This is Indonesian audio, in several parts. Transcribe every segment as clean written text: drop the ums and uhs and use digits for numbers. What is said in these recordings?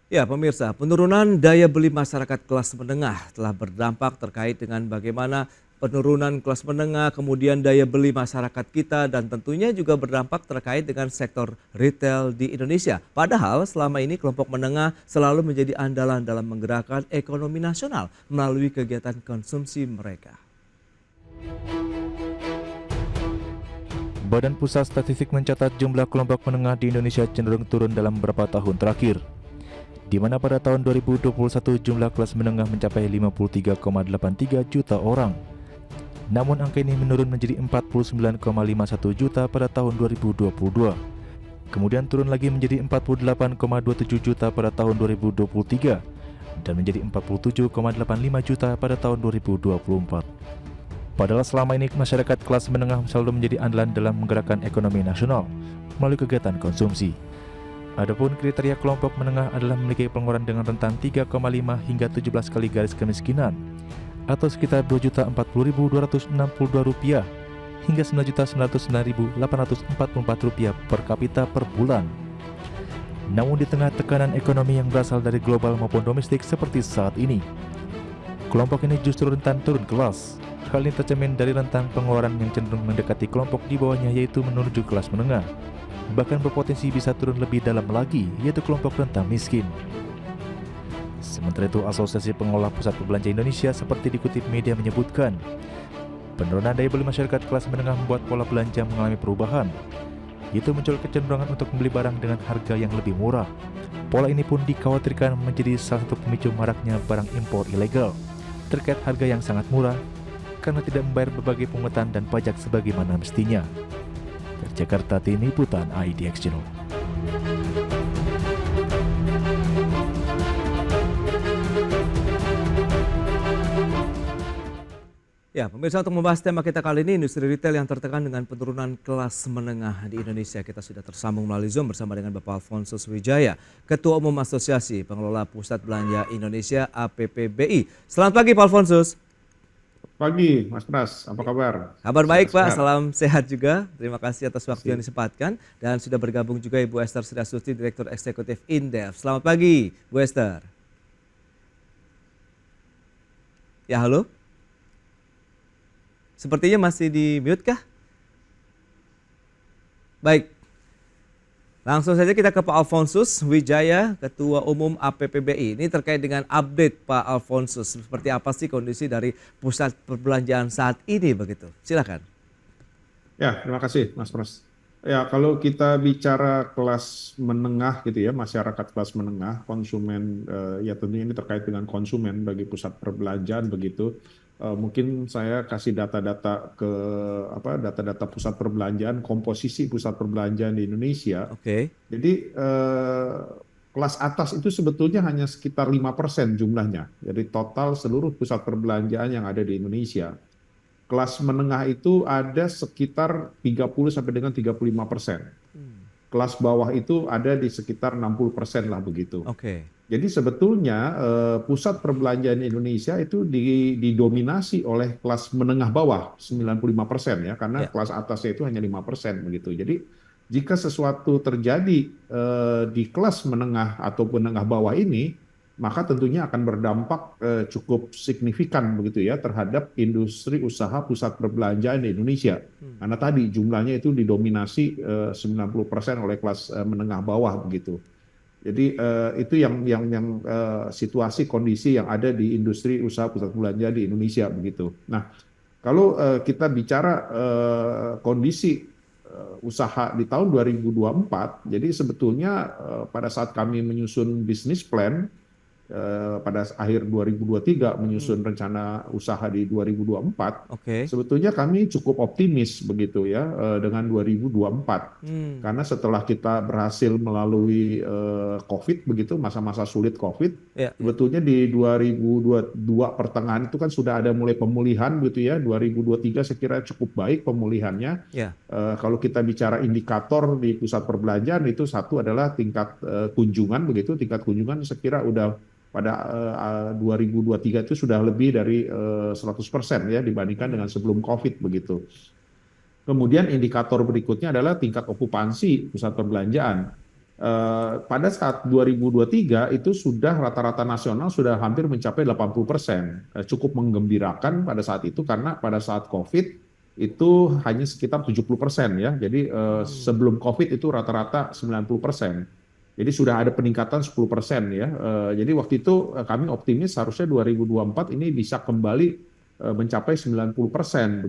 Ya, pemirsa, penurunan daya beli masyarakat kelas menengah telah berdampak terkait dengan bagaimana penurunan kelas menengah, kemudian daya beli masyarakat kita, dan tentunya juga berdampak terkait dengan sektor retail di Indonesia. Padahal selama ini kelompok menengah selalu menjadi andalan dalam menggerakkan ekonomi nasional melalui kegiatan konsumsi mereka. Badan Pusat Statistik mencatat jumlah kelompok menengah di Indonesia cenderung turun dalam beberapa tahun terakhir, di mana pada tahun 2021 jumlah kelas menengah mencapai 53,83 juta orang. Namun angka ini menurun menjadi 49,51 juta pada tahun 2022. Kemudian turun lagi menjadi 48,27 juta pada tahun 2023 dan menjadi 47,85 juta pada tahun 2024. Padahal selama ini masyarakat kelas menengah selalu menjadi andalan dalam menggerakkan ekonomi nasional melalui kegiatan konsumsi. Adapun kriteria kelompok menengah adalah memiliki pengeluaran dengan rentang 3,5 hingga 17 kali garis kemiskinan atau sekitar Rp2.040.262 hingga Rp9.909.844 per kapita per bulan. Namun di tengah tekanan ekonomi yang berasal dari global maupun domestik seperti saat ini, kelompok ini justru rentan turun kelas. Hal ini tercermin dari rentang pengeluaran yang cenderung mendekati kelompok di bawahnya, yaitu menuju kelas menengah. Bahkan berpotensi bisa turun lebih dalam lagi, yaitu kelompok rentan miskin. Sementara itu, Asosiasi Pengelola Pusat Perbelanjaan Indonesia seperti dikutip media menyebutkan, penurunan daya beli masyarakat kelas menengah membuat pola belanja mengalami perubahan, yaitu muncul kecenderungan untuk membeli barang dengan harga yang lebih murah. Pola ini pun dikhawatirkan menjadi salah satu pemicu maraknya barang impor ilegal terkait harga yang sangat murah karena tidak membayar berbagai pungutan dan pajak sebagaimana mestinya. Dari Jakarta, Tim Liputan IDX Channel. Ya, pemirsa, untuk membahas tema kita kali ini, industri retail yang tertekan dengan penurunan kelas menengah di Indonesia. Kita sudah tersambung melalui Zoom bersama dengan Bapak Alfonsus Wijaya, Ketua Umum Asosiasi Pengelola Pusat Belanja Indonesia APPBI. Selamat pagi Pak Alfonsus. Pagi, Mas Pras. Apa kabar? Kabar baik Pak, Sehat-sehat. salam sehat juga. Terima kasih atas waktu yang Masih. disempatkan. Dan sudah bergabung juga Ibu Esther Sri Astuti, Direktur Eksekutif Indef. Selamat pagi, Bu Esther. Ya, halo? Sepertinya masih di mute kah? Baik, langsung saja kita ke Pak Alfonsus Wijaya, Ketua Umum APPBI. Ini terkait dengan update Pak Alfonsus. Seperti apa sih kondisi dari pusat perbelanjaan saat ini begitu? Silakan. Ya, terima kasih, Mas Pras. Ya, kalau kita bicara kelas menengah gitu ya, masyarakat kelas menengah, konsumen, ya tentunya ini terkait dengan konsumen bagi pusat perbelanjaan begitu. Mungkin saya kasih data-data ke data-data pusat perbelanjaan, komposisi pusat perbelanjaan di Indonesia. Oke. Jadi kelas atas itu sebetulnya hanya sekitar 5% jumlahnya dari total seluruh pusat perbelanjaan yang ada di Indonesia. Kelas menengah itu ada sekitar 30 sampai dengan 35%. Kelas bawah itu ada di sekitar 60% lah begitu. Oke. Jadi sebetulnya pusat perbelanjaan Indonesia itu didominasi oleh kelas menengah bawah 95% ya, karena Ya. kelas atasnya itu hanya 5% begitu. Jadi jika sesuatu terjadi di kelas menengah ataupun menengah bawah ini, maka tentunya akan berdampak cukup signifikan begitu ya terhadap industri usaha pusat perbelanjaan di Indonesia. Karena tadi jumlahnya itu didominasi 90% oleh kelas menengah bawah begitu. Jadi itu yang situasi kondisi yang ada di industri usaha pusat perbelanjaan di Indonesia begitu. Nah, kalau kita bicara kondisi usaha di tahun 2024, jadi sebetulnya pada saat kami menyusun bisnis plan pada akhir 2023 menyusun rencana usaha di 2024, Oke. sebetulnya kami cukup optimis begitu ya dengan 2024. Karena setelah kita berhasil melalui COVID begitu, masa-masa sulit COVID, Ya, ya. sebetulnya di 2022 pertengahan itu kan sudah ada mulai pemulihan gitu ya. 2023 saya kira cukup baik pemulihannya. Ya. Kalau kita bicara indikator di pusat perbelanjaan itu satu adalah tingkat kunjungan begitu, tingkat kunjungan saya kira udah pada 2023 itu sudah lebih dari 100% ya dibandingkan dengan sebelum COVID begitu. Kemudian indikator berikutnya adalah tingkat okupansi pusat perbelanjaan. pada saat 2023 itu sudah rata-rata nasional sudah hampir mencapai 80%. Cukup menggembirakan pada saat itu karena pada saat COVID itu hanya sekitar 70% ya. Jadi sebelum COVID itu rata-rata 90%. Jadi sudah ada peningkatan 10% ya. Jadi waktu itu kami optimis harusnya 2024 ini bisa kembali mencapai 90%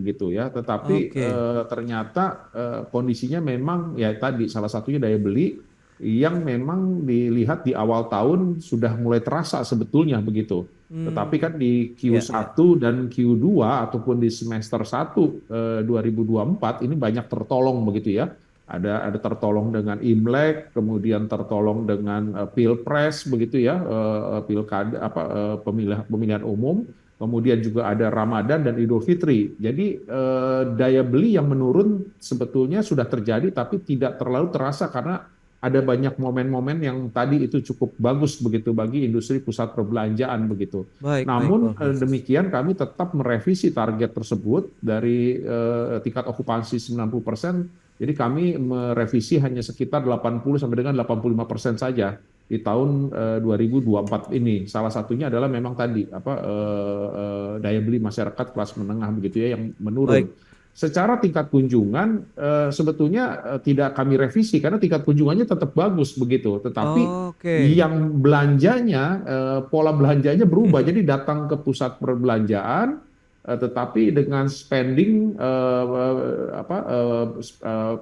begitu ya. Tetapi Oke, ternyata kondisinya memang ya tadi salah satunya daya beli yang memang dilihat di awal tahun sudah mulai terasa sebetulnya begitu. Tetapi kan di ya, ya. Q1 dan Q2 ataupun di semester 1 2024 ini banyak tertolong begitu ya. Ada tertolong dengan Imlek, kemudian tertolong dengan Pilpres begitu ya, pilkada pemilihan umum, kemudian juga ada Ramadan dan Idul Fitri. Jadi daya beli yang menurun sebetulnya sudah terjadi tapi tidak terlalu terasa karena ada banyak momen-momen yang tadi itu cukup bagus begitu bagi industri pusat perbelanjaan begitu. Baik, baik, Pak Namun Alfonsus. demikian kami tetap merevisi target tersebut dari tingkat okupansi 90%. Jadi kami merevisi hanya sekitar 80 sampai dengan 85% saja di tahun 2024 ini. Salah satunya adalah memang tadi daya beli masyarakat kelas menengah begitu ya yang menurun. Baik. Secara tingkat kunjungan sebetulnya tidak kami revisi karena tingkat kunjungannya tetap bagus begitu. Tetapi Oke. yang belanjanya, pola belanjanya berubah. Jadi datang ke pusat perbelanjaan, tetapi dengan spending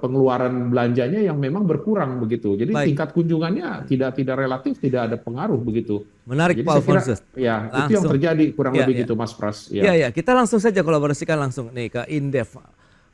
pengeluaran belanjanya yang memang berkurang begitu. Jadi Baik. tingkat kunjungannya tidak relatif tidak ada pengaruh begitu. Menarik Jadi Pak saya kira Alfonsus. ya itu yang Langsung. terjadi kurang Ya, lebih ya. gitu Mas Pras. Ya, Ya. ya, kita langsung saja kolaborasikan langsung nih ke Indef.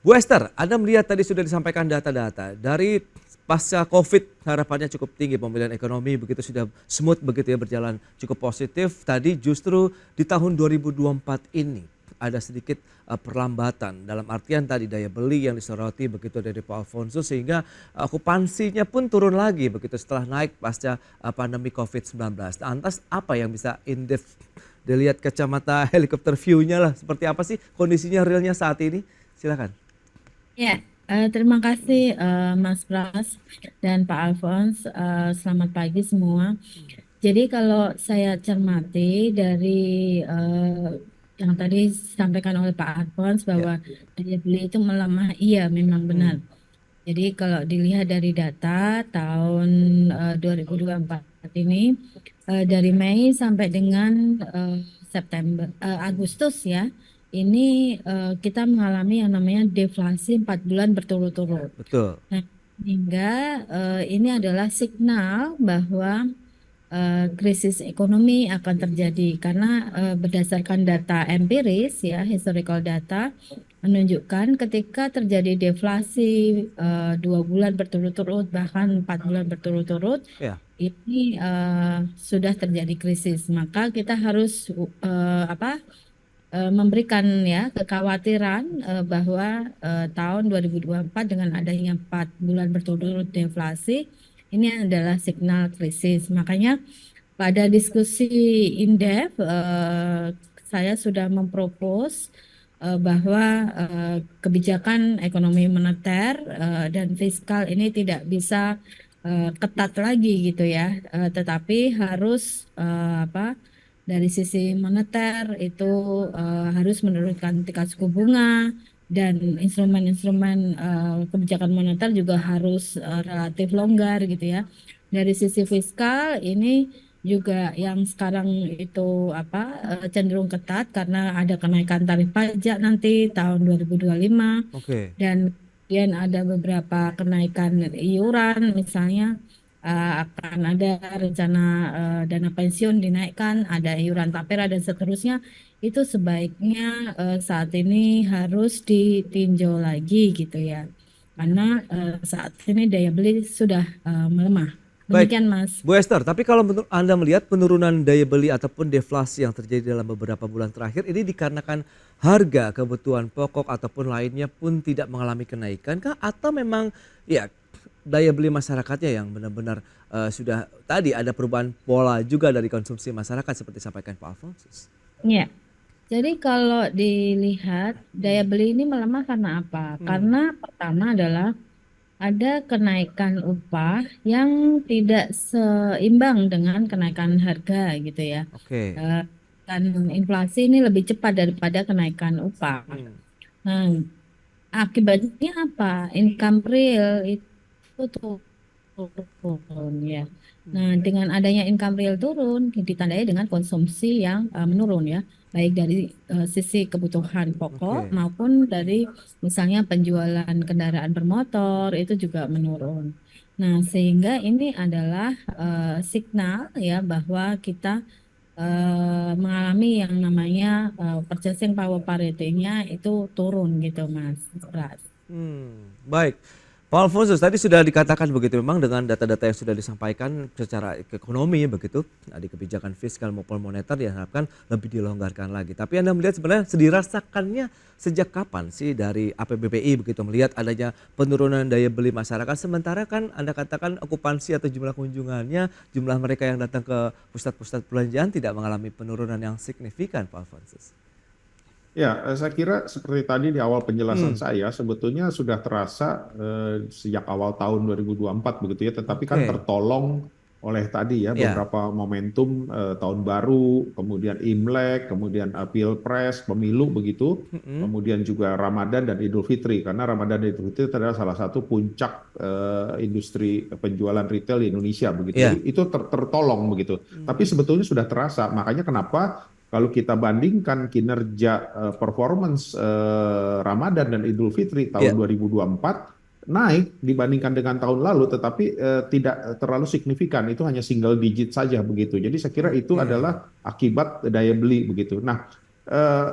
Bu Esther, Anda melihat tadi sudah disampaikan data-data dari pasca COVID harapannya cukup tinggi, pemulihan ekonomi begitu sudah smooth begitu ya, berjalan cukup positif. Tadi justru di tahun 2024 ini ada sedikit perlambatan dalam artian tadi daya beli yang disoroti begitu dari Pak Alfonso sehingga okupansinya pun turun lagi begitu setelah naik pasca pandemi COVID-19. Lantas apa yang bisa Indef dilihat kacamata helikopter view-nya lah seperti apa sih kondisinya realnya saat ini? Silakan. Ya, terima kasih Mas Pras dan Pak Alfons. Selamat pagi semua. Jadi kalau saya cermati dari eh, yang tadi disampaikan oleh Pak Alfons Ya. bahwa daya beli itu melemah, iya memang benar. Hmm. Jadi kalau dilihat dari data tahun 2024 ini dari Mei sampai dengan Agustus ya, ini kita mengalami yang namanya deflasi 4 bulan berturut-turut. Betul. Nah, sehingga ini adalah signal bahwa krisis ekonomi akan terjadi karena berdasarkan data empiris ya, historical data menunjukkan ketika terjadi deflasi 2 bulan berturut-turut bahkan 4 bulan berturut-turut Ya. ini sudah terjadi krisis, maka kita harus memberikan ya kekhawatiran bahwa tahun 2024 dengan adanya 4 bulan berturut-turut deflasi ini adalah signal krisis. Makanya pada diskusi Indef saya sudah mempropos bahwa kebijakan ekonomi moneter dan fiskal ini tidak bisa ketat lagi gitu ya, tetapi harus dari sisi moneter itu harus menurunkan tingkat suku bunga dan instrumen-instrumen kebijakan moneter juga harus relatif longgar gitu ya. Dari sisi fiskal ini juga yang sekarang itu cenderung ketat karena ada kenaikan tarif pajak nanti tahun 2025 Oke. dan kemudian ada beberapa kenaikan iuran misalnya akan ada rencana dana pensiun dinaikkan, ada iuran tapera dan seterusnya. Itu sebaiknya saat ini harus ditinjau lagi gitu ya. Karena saat ini daya beli sudah melemah. Baik, Demikian Mas. Bu Esther, tapi kalau Anda melihat penurunan daya beli ataupun deflasi yang terjadi dalam beberapa bulan terakhir ini dikarenakan harga kebutuhan pokok ataupun lainnya pun tidak mengalami kenaikan kah? Atau memang ya daya beli masyarakatnya yang benar-benar sudah tadi ada perubahan pola juga dari konsumsi masyarakat seperti disampaikan Pak Alfonsus? Ya. Jadi kalau dilihat daya Hmm. beli ini melemah karena apa? Hmm. Karena pertama adalah ada kenaikan upah yang tidak seimbang dengan kenaikan harga gitu ya. Oke. Kan inflasi ini lebih cepat daripada kenaikan upah. Hmm. Nah, akibatnya apa? Income real itu turun ya. Nah, dengan adanya income real turun ditandai dengan konsumsi yang menurun ya, baik dari sisi kebutuhan pokok Oke. maupun dari misalnya penjualan kendaraan bermotor itu juga menurun. Nah, sehingga ini adalah signal ya bahwa kita mengalami yang namanya purchasing power parity-nya itu turun gitu, Mas Pras. Baik. Pak Alfonsus, tadi sudah dikatakan begitu memang dengan data-data yang sudah disampaikan secara ekonomi begitu, di kebijakan fiskal maupun moneter diharapkan lebih dilonggarkan lagi. Tapi Anda melihat sebenarnya dirasakannya sejak kapan sih dari APBPI begitu melihat adanya penurunan daya beli masyarakat, sementara kan Anda katakan okupansi atau jumlah kunjungannya, jumlah mereka yang datang ke pusat-pusat perbelanjaan tidak mengalami penurunan yang signifikan, Pak Alfonsus. Ya, saya kira seperti tadi di awal penjelasan Hmm, saya, sebetulnya sudah terasa sejak awal tahun 2024 begitu ya, tetapi kan oke. tertolong oleh tadi ya Ya. beberapa momentum tahun baru, kemudian Imlek, kemudian Pilpres, pemilu begitu, Mm-mm. kemudian juga Ramadan dan Idul Fitri, karena Ramadan dan Idul Fitri adalah salah satu puncak industri penjualan retail di Indonesia begitu. Jadi Ya. itu tertolong begitu. Tapi sebetulnya sudah terasa, makanya kenapa kalau kita bandingkan kinerja performance Ramadan dan Idul Fitri Ya. tahun 2024 naik dibandingkan dengan tahun lalu, tetapi tidak terlalu signifikan, itu hanya single digit saja begitu. Jadi saya kira itu Oke. adalah akibat daya beli begitu. Nah, eh,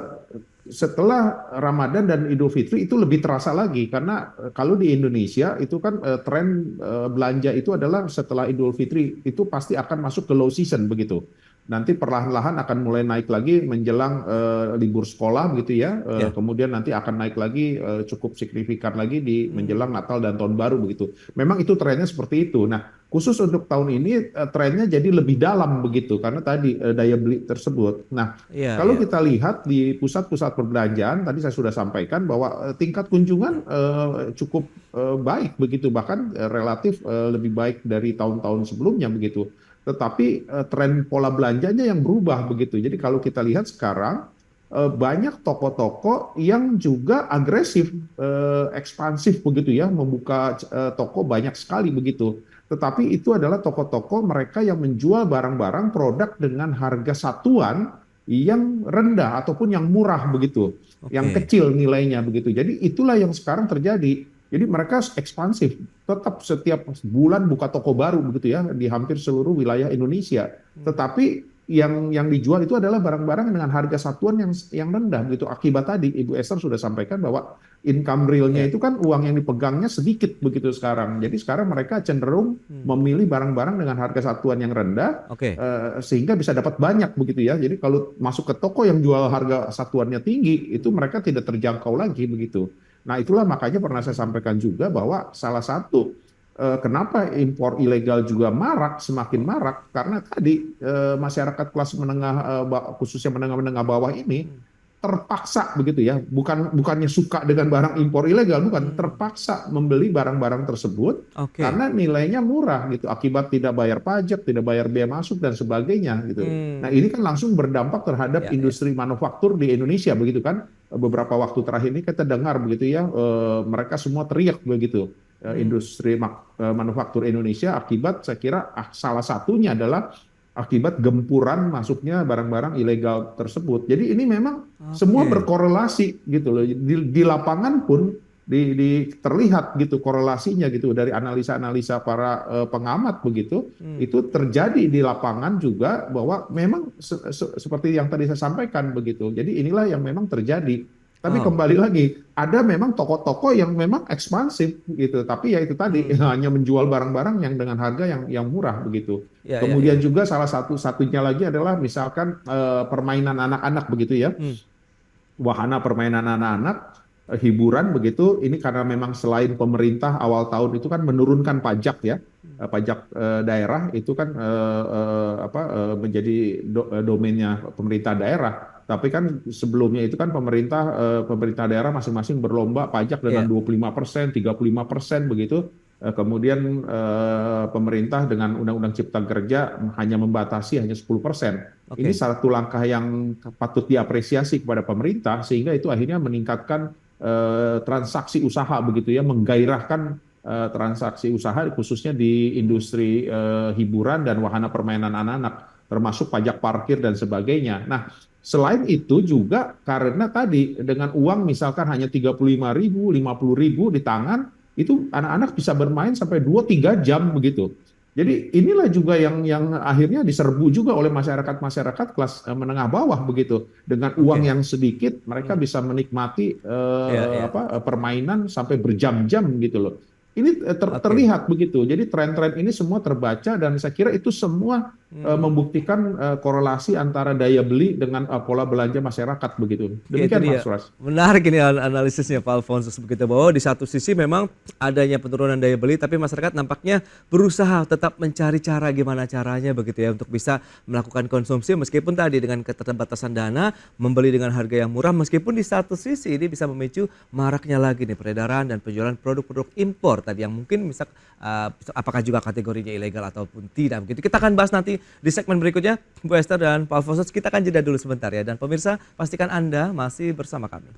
setelah Ramadan dan Idul Fitri itu lebih terasa lagi karena kalau di Indonesia itu kan tren belanja itu adalah setelah Idul Fitri itu pasti akan masuk ke low season begitu. Nanti perlahan-lahan akan mulai naik lagi menjelang libur sekolah begitu ya. Ya. Kemudian nanti akan naik lagi cukup signifikan lagi di menjelang Hmm. Natal dan Tahun Baru begitu. Memang itu trennya seperti itu. Nah, khusus untuk tahun ini trennya jadi lebih dalam begitu karena tadi daya beli tersebut. Nah, Iya, kalau iya. kita lihat di pusat-pusat perbelanjaan, tadi saya sudah sampaikan bahwa tingkat kunjungan cukup baik begitu, bahkan relatif lebih baik dari tahun-tahun sebelumnya begitu. Tetapi tren pola belanjanya yang berubah begitu. Jadi kalau kita lihat sekarang banyak toko-toko yang juga agresif, ekspansif begitu ya, membuka toko banyak sekali begitu. Tetapi itu adalah toko-toko mereka yang menjual barang-barang produk dengan harga satuan yang rendah ataupun yang murah begitu, yang Oke. kecil nilainya begitu. Jadi itulah yang sekarang terjadi. Jadi mereka ekspansif, tetap setiap bulan buka toko baru begitu ya di hampir seluruh wilayah Indonesia. Tetapi yang dijual itu adalah barang-barang dengan harga satuan yang rendah begitu. Akibat tadi Ibu Esther sudah sampaikan bahwa income realnya Ya. itu kan uang yang dipegangnya sedikit begitu sekarang. Jadi sekarang mereka cenderung Hmm. memilih barang-barang dengan harga satuan yang rendah Oke. sehingga bisa dapat banyak begitu ya. Jadi kalau masuk ke toko yang jual harga satuannya tinggi itu mereka tidak terjangkau lagi begitu. Nah, itulah makanya pernah saya sampaikan juga bahwa salah satu kenapa impor ilegal juga marak, semakin marak, karena tadi masyarakat kelas menengah, khususnya menengah-menengah bawah ini, terpaksa begitu ya, bukannya suka dengan barang impor ilegal, bukan, terpaksa membeli barang-barang tersebut Oke. karena nilainya murah gitu, akibat tidak bayar pajak, tidak bayar biaya masuk dan sebagainya gitu. Nah, ini Hmm. kan langsung berdampak terhadap Ya, ya. industri manufaktur di Indonesia begitu kan. Beberapa waktu terakhir ini kita dengar begitu ya, mereka semua teriak begitu. Hmm. Industri manufaktur Indonesia akibat saya kira salah satunya adalah akibat gempuran masuknya barang-barang ilegal tersebut. Jadi ini memang semua Oke. berkorelasi gitu loh. Di lapangan pun terlihat gitu korelasinya gitu dari analisa-analisa para pengamat begitu. Hmm. Itu terjadi di lapangan juga bahwa memang seperti yang tadi saya sampaikan begitu. Jadi inilah yang memang terjadi. Tapi Wow. kembali lagi, ada memang toko-toko yang memang ekspansif gitu. Tapi ya itu tadi Hmm. hanya menjual barang-barang yang dengan harga yang murah begitu. Ya, ya, ya. Kemudian juga salah satunya lagi adalah misalkan permainan anak-anak begitu ya, Hmm. wahana permainan anak-anak, hiburan begitu. Ini karena memang selain pemerintah awal tahun itu kan menurunkan pajak ya, pajak daerah itu kan menjadi domainnya pemerintah daerah. Tapi kan sebelumnya itu kan pemerintah daerah masing-masing berlomba pajak dengan Iya, 25%, 35% begitu. Kemudian pemerintah dengan Undang-Undang Cipta Kerja hanya membatasi hanya 10%. Ini oke. satu langkah yang patut diapresiasi kepada pemerintah sehingga itu akhirnya meningkatkan transaksi usaha begitu ya, menggairahkan transaksi usaha khususnya di industri hiburan dan wahana permainan anak-anak, termasuk pajak parkir dan sebagainya. Nah, selain itu juga karena tadi dengan uang misalkan hanya 35.000, 50.000 di tangan, itu anak-anak bisa bermain sampai 2-3 jam begitu. Jadi inilah juga yang akhirnya diserbu juga oleh masyarakat-masyarakat kelas menengah bawah begitu. Dengan uang Oke. yang sedikit mereka Hmm. bisa menikmati Iya, iya. permainan sampai berjam-jam gitu loh. Ini Oke. terlihat begitu. Jadi tren-tren ini semua terbaca dan saya kira itu semua Hmm. membuktikan korelasi antara daya beli dengan pola belanja masyarakat begitu. Ya itu Demikian Mas dia. Ras. Menarik ini analisisnya Pak Alfonsus begitu bahwa di satu sisi memang adanya penurunan daya beli tapi masyarakat nampaknya berusaha tetap mencari cara gimana caranya begitu ya untuk bisa melakukan konsumsi meskipun tadi dengan keterbatasan dana membeli dengan harga yang murah meskipun di satu sisi ini bisa memicu maraknya lagi nih peredaran dan penjualan produk-produk impor tadi yang mungkin bisa apakah juga kategorinya ilegal ataupun tidak begitu. Kita akan bahas nanti di segmen berikutnya Bu Esther dan Pak Alfonsus kita akan jeda dulu sebentar ya dan pemirsa pastikan Anda masih bersama kami.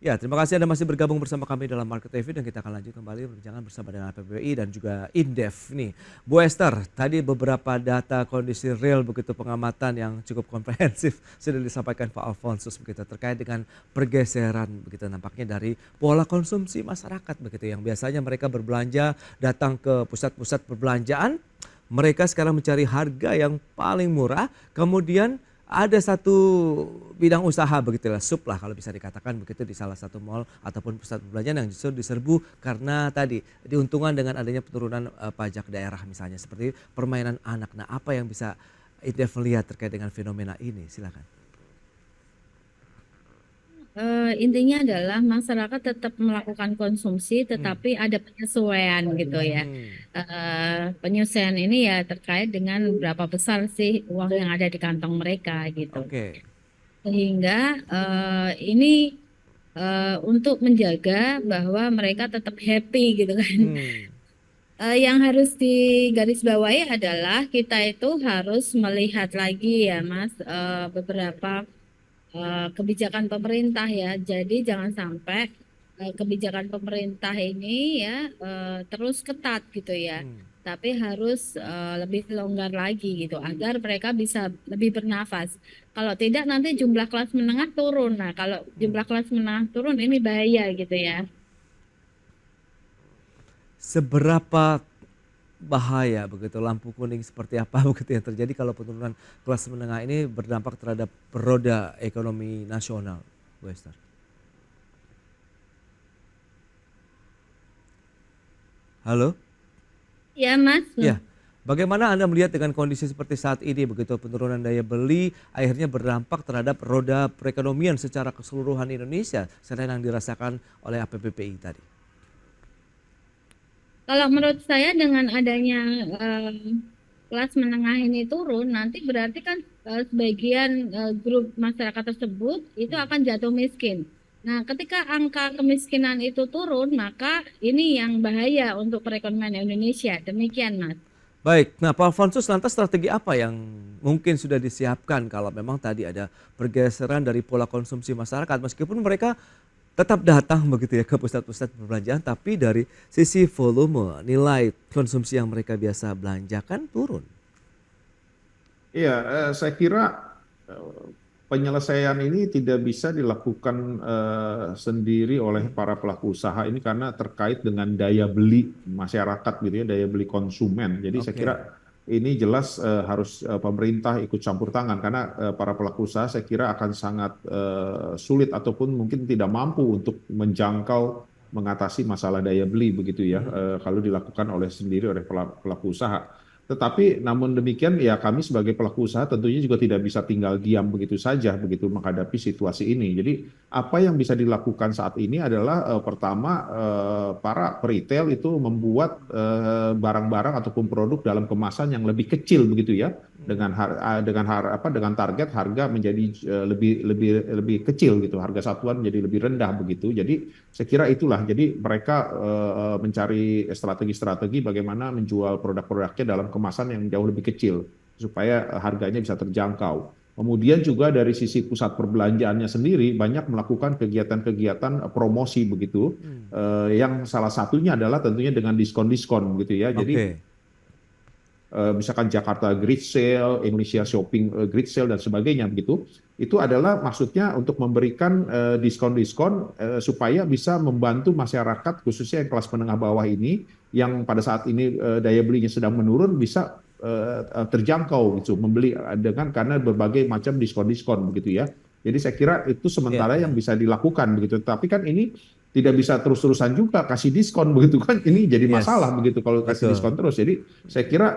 Ya, terima kasih Anda masih bergabung bersama kami dalam Market TV dan kita akan lanjut kembali perbincangan bersama dengan PPBI dan juga Indef nih. Bu Esther, tadi beberapa data kondisi real begitu pengamatan yang cukup komprehensif sudah disampaikan Pak Alfonsus begitu terkait dengan pergeseran begitu nampaknya dari pola konsumsi masyarakat begitu yang biasanya mereka berbelanja datang ke pusat-pusat perbelanjaan, mereka sekarang mencari harga yang paling murah, kemudian ada satu bidang usaha begitulah, sup lah kalau bisa dikatakan begitu di salah satu mall ataupun pusat perbelanjaan yang justru diserbu karena tadi diuntungkan dengan adanya penurunan pajak daerah misalnya seperti permainan anak. Nah, apa yang bisa Indef lihat terkait dengan fenomena ini? Silakan. Intinya adalah masyarakat tetap melakukan konsumsi, Hmm. tetapi ada penyesuaian gitu ya. Hmm. Penyesuaian ini ya terkait dengan berapa besar sih uang yang ada di kantong mereka gitu. Oke. Sehingga ini untuk menjaga bahwa mereka tetap happy gitu kan. Hmm. Yang harus digarisbawahi adalah kita itu harus melihat lagi ya Mas, beberapa kebijakan pemerintah ya. Jadi jangan sampai kebijakan pemerintah ini ya terus ketat gitu ya. Hmm. Tapi harus lebih longgar lagi gitu agar mereka bisa lebih bernafas. Kalau tidak nanti jumlah kelas menengah turun. Nah, kalau Hmm. jumlah kelas menengah turun ini bahaya gitu ya. Seberapa bahaya begitu lampu kuning seperti apa begitu yang terjadi kalau penurunan kelas menengah ini berdampak terhadap roda ekonomi nasional, Bu Esther? Halo? Ya, Mas. Ya. Bagaimana Anda melihat dengan kondisi seperti saat ini begitu penurunan daya beli akhirnya berdampak terhadap roda perekonomian secara keseluruhan Indonesia selain yang dirasakan oleh APBPI tadi? Kalau menurut saya dengan adanya kelas menengah ini turun, nanti berarti kan sebagian grup masyarakat tersebut itu Hmm. akan jatuh miskin. Nah, ketika angka kemiskinan itu turun, maka ini yang bahaya untuk perekonomian Indonesia. Demikian, Mas. Baik, nah Pak Alfonsus lantas strategi apa yang mungkin sudah disiapkan kalau memang tadi ada pergeseran dari pola konsumsi masyarakat meskipun mereka tetap datang begitu ya ke pusat-pusat perbelanjaan tapi dari sisi volume nilai konsumsi yang mereka biasa belanjakan turun. Iya, saya kira eh, penyelesaian ini tidak bisa dilakukan sendiri oleh para pelaku usaha ini karena terkait dengan daya beli masyarakat gitu ya, daya beli konsumen. Jadi saya kira Oke. ini jelas harus pemerintah ikut campur tangan karena para pelaku usaha saya kira akan sangat sulit ataupun mungkin tidak mampu untuk menjangkau mengatasi masalah daya beli begitu ya Mhm. kalau dilakukan oleh sendiri oleh pelaku usaha. Tetapi namun demikian ya kami sebagai pelaku usaha tentunya juga tidak bisa tinggal diam begitu saja begitu menghadapi situasi ini. Jadi apa yang bisa dilakukan saat ini adalah pertama para retail itu membuat barang-barang ataupun produk dalam kemasan yang lebih kecil begitu ya dengan target harga menjadi lebih lebih lebih kecil gitu, harga satuan menjadi lebih rendah begitu. Jadi saya kira itulah. Jadi mereka mencari strategi-strategi bagaimana menjual produk-produknya dalam kemasan yang jauh lebih kecil supaya harganya bisa terjangkau. Kemudian juga dari sisi pusat perbelanjaannya sendiri banyak melakukan kegiatan-kegiatan promosi begitu, yang salah satunya adalah tentunya dengan diskon-diskon begitu ya. Jadi Oke. misalkan Jakarta Great Sale, Indonesia Shopping Great Sale dan sebagainya begitu, itu adalah maksudnya untuk memberikan diskon-diskon supaya bisa membantu masyarakat khususnya yang kelas menengah bawah ini yang pada saat ini daya belinya sedang menurun bisa terjangkau gitu membeli dengan karena berbagai macam diskon-diskon begitu ya. Jadi saya kira itu Iya, sementara yang iya. bisa dilakukan begitu. Tapi kan ini tidak bisa terus-terusan juga kasih diskon begitu kan ini jadi masalah Yes, begitu kalau kasih betul. diskon terus. Jadi saya kira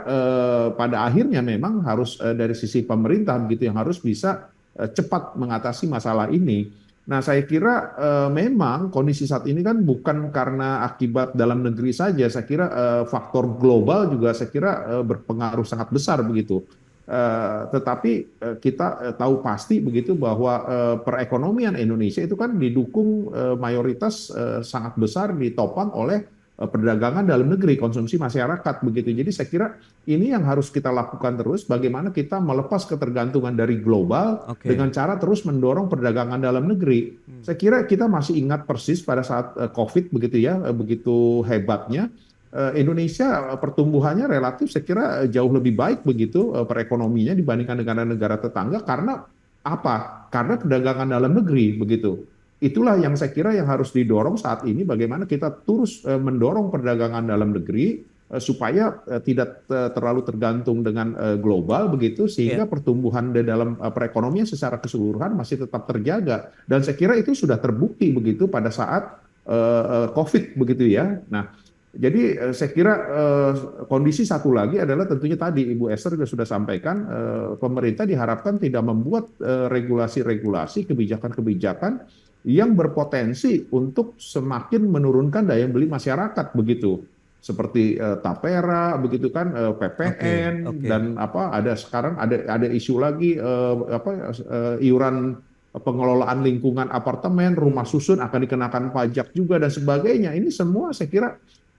pada akhirnya memang harus dari sisi pemerintah begitu yang harus bisa cepat mengatasi masalah ini. Nah, saya kira memang kondisi saat ini kan bukan karena akibat dalam negeri saja. Saya kira faktor global juga saya kira berpengaruh sangat besar begitu. Tetapi kita tahu pasti begitu bahwa perekonomian Indonesia itu kan didukung mayoritas sangat besar ditopang oleh perdagangan dalam negeri, konsumsi masyarakat begitu. Jadi saya kira ini yang harus kita lakukan terus, bagaimana kita melepas ketergantungan dari global dengan Oke. cara terus mendorong perdagangan dalam negeri. Saya kira kita masih ingat persis pada saat COVID begitu ya, begitu hebatnya. Indonesia pertumbuhannya relatif saya kira jauh lebih baik begitu perekonominya dibandingkan negara-negara tetangga karena apa? Karena perdagangan dalam negeri begitu. Itulah yang saya kira yang harus didorong saat ini bagaimana kita terus mendorong perdagangan dalam negeri supaya tidak terlalu tergantung dengan global begitu Iya. sehingga pertumbuhan di dalam perekonomian secara keseluruhan masih tetap terjaga dan saya kira itu sudah terbukti begitu pada saat COVID begitu ya. Nah, jadi saya kira kondisi satu lagi adalah tentunya tadi Ibu Esther juga sudah sampaikan pemerintah diharapkan tidak membuat regulasi-regulasi, kebijakan-kebijakan yang berpotensi untuk semakin menurunkan daya beli masyarakat begitu. Seperti tapera begitu kan Oke, PPN oke. dan apa ada sekarang ada isu lagi iuran pengelolaan lingkungan apartemen, rumah Hmm. susun akan dikenakan pajak juga dan sebagainya. Ini semua saya kira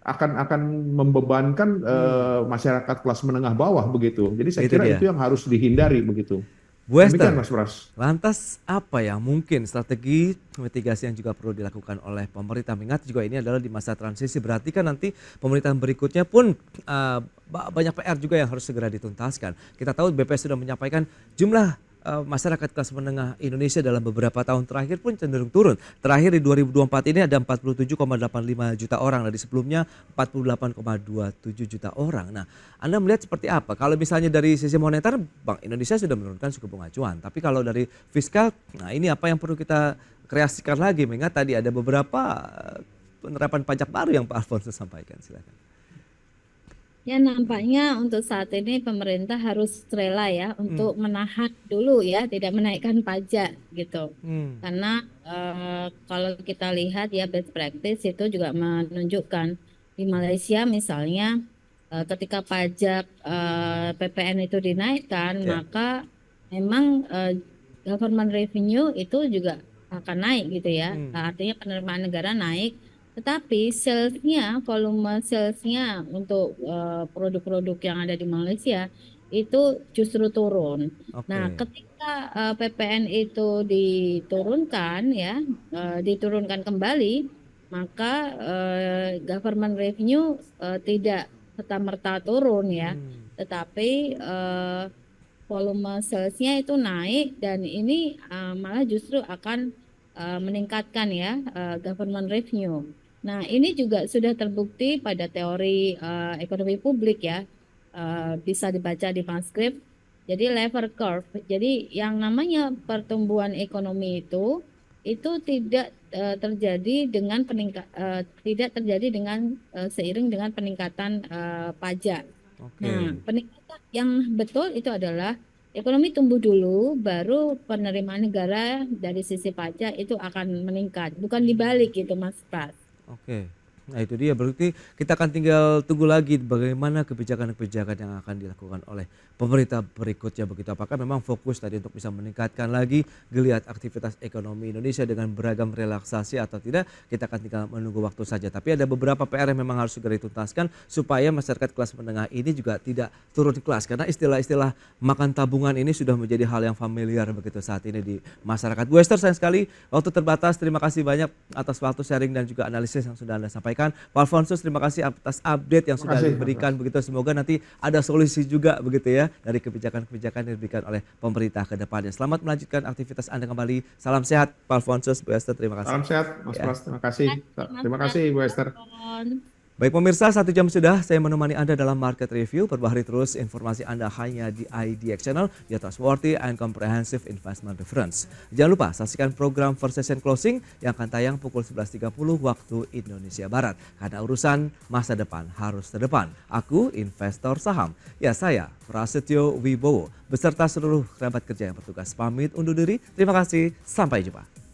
akan membebankan Hmm. masyarakat kelas menengah bawah begitu. Jadi saya Itu kira itu dia. yang harus dihindari begitu. Bu Demikian Esther, Mas Pras. lantas apa yang mungkin strategi mitigasi yang juga perlu dilakukan oleh pemerintah? Mengingat juga ini adalah di masa transisi, berarti kan nanti pemerintahan berikutnya pun banyak PR juga yang harus segera dituntaskan. Kita tahu BPS sudah menyampaikan jumlah masyarakat kelas menengah Indonesia dalam beberapa tahun terakhir pun cenderung turun. Terakhir di 2024 ini ada 47,85 juta orang, dari sebelumnya 48,27 juta orang. Nah, Anda melihat seperti apa? Kalau misalnya dari sisi moneter, Bank Indonesia sudah menurunkan suku bunga acuan. Tapi kalau dari fiskal, nah ini apa yang perlu kita kreasikan lagi? Mengingat tadi ada beberapa penerapan pajak baru yang Pak Alfonso sampaikan. Silakan. Ya, nampaknya untuk saat ini pemerintah harus rela ya Hmm. untuk menahan dulu ya, tidak menaikkan pajak gitu. Hmm. Karena kalau kita lihat ya best practice itu juga menunjukkan di Malaysia misalnya ketika pajak PPN itu dinaikkan, Ya. maka memang government revenue itu juga akan naik gitu ya. Hmm. Artinya penerimaan negara naik. Tetapi salesnya, volume salesnya untuk produk-produk yang ada di Malaysia itu justru turun. Nah, Oke. ketika PPN itu diturunkan ya, diturunkan kembali, maka government revenue tidak serta-merta turun ya, Hmm. tetapi volume salesnya itu naik dan ini malah justru akan meningkatkan ya government revenue. Nah, ini juga sudah terbukti pada teori ekonomi publik ya, bisa dibaca di transkrip. Jadi lever curve. Jadi yang namanya pertumbuhan ekonomi itu tidak terjadi dengan tidak terjadi dengan seiring dengan peningkatan pajak. Nah, Oke. peningkatan yang betul itu adalah ekonomi tumbuh dulu, baru penerimaan negara dari sisi pajak itu akan meningkat. Bukan dibalik gitu, Mas Pras. Oke. Nah itu dia, berarti kita akan tinggal tunggu lagi bagaimana kebijakan-kebijakan yang akan dilakukan oleh pemerintah berikutnya begitu. Apakah memang fokus tadi untuk bisa meningkatkan lagi geliat aktivitas ekonomi Indonesia dengan beragam relaksasi atau tidak, kita akan tinggal menunggu waktu saja. Tapi ada beberapa PR yang memang harus segera dituntaskan supaya masyarakat kelas menengah ini juga tidak turun kelas. Karena istilah-istilah makan tabungan ini sudah menjadi hal yang familiar begitu saat ini di masyarakat. Bu Esther, sayang sekali waktu terbatas. Terima kasih banyak atas waktu sharing dan juga analisis yang sudah Anda sampaikan. Pak Alfonsus, terima kasih atas update yang Terima sudah kasih, Mas diberikan Pras. begitu. Semoga nanti ada solusi juga begitu ya dari kebijakan-kebijakan yang diberikan oleh pemerintah ke depannya. Selamat melanjutkan aktivitas Anda kembali. Salam sehat Pak Alfonsus, Bu Esther, terima kasih. Salam sehat, Mas Ya. Pras. Terima kasih. Mas Terima Pras, kasih, Bu Esther. telepon. Baik pemirsa, 1 jam sudah saya menemani Anda dalam Market Review. Perbaharui terus informasi Anda hanya di IDX Channel, your trustworthy and comprehensive investment reference. Jangan lupa saksikan program First Session Closing yang akan tayang pukul 11.30 waktu Indonesia Barat. Karena urusan masa depan harus terdepan. Aku investor saham. Ya, saya Prasetyo Wibowo beserta seluruh kerabat kerja yang bertugas pamit undur diri. Terima kasih, sampai jumpa.